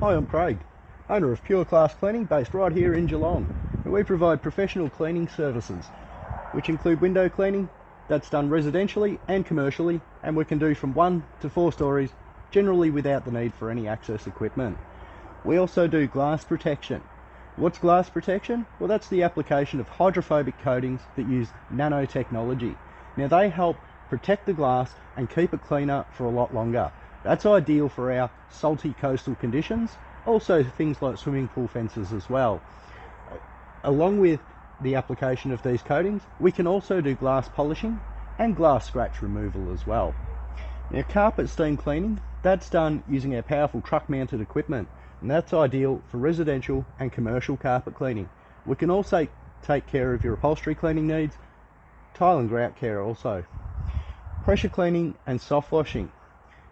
Hi, I'm Craig, owner of PureClass Cleaning based right here in Geelong. We provide professional cleaning services, which include window cleaning, that's done residentially and commercially, and we can do from 1 to 4 stories, generally without the need for any access equipment. We also do glass protection. What's glass protection? Well, that's the application of hydrophobic coatings that use nanotechnology. Now, they help protect the glass and keep it cleaner for a lot longer. That's ideal for our salty coastal conditions, also things like swimming pool fences as well. Along with the application of these coatings, we can also do glass polishing and glass scratch removal as well. Now, carpet steam cleaning, that's done using our powerful truck mounted equipment, and that's ideal for residential and commercial carpet cleaning. We can also take care of your upholstery cleaning needs, tile and grout care also. Pressure cleaning and soft washing.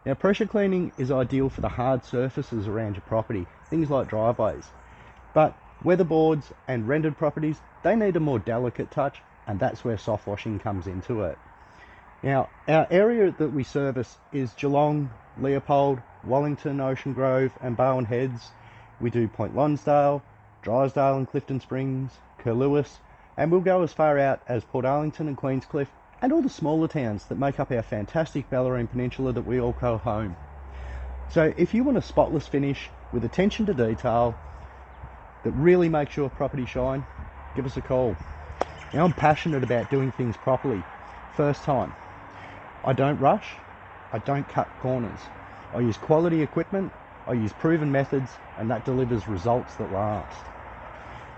Now, pressure cleaning is ideal for the hard surfaces around your property, things like driveways. But weatherboards and rendered properties, they need a more delicate touch, and that's where soft washing comes into it. Now, our area that we service is Geelong, Leopold, Wellington, Ocean Grove and Barwon Heads. We do Point Lonsdale, Drysdale and Clifton Springs, Curlewis, and we'll go as far out as Port Arlington and Queenscliff, and all the smaller towns that make up our fantastic Bellarine Peninsula that we all call home. So if you want a spotless finish with attention to detail that really makes your property shine, give us a call. Now, I'm passionate about doing things properly, first time. I don't rush, I don't cut corners. I use quality equipment, I use proven methods, and that delivers results that last.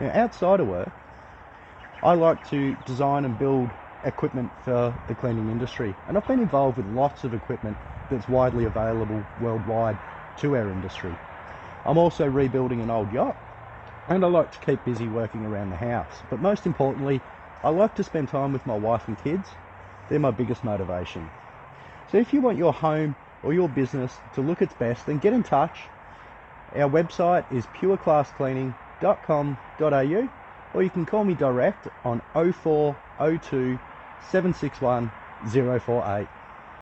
Now, outside of work, I like to design and build equipment for the cleaning industry, and I've been involved with lots of equipment that's widely available worldwide to our industry. I'm also rebuilding an old yacht, and I like to keep busy working around the house, but most importantly, I like to spend time with my wife and kids. They're my biggest motivation. So if you want your home or your business to look its best, then get in touch. Our website is pureclasscleaning.com.au, or you can call me direct on 0402 761 048.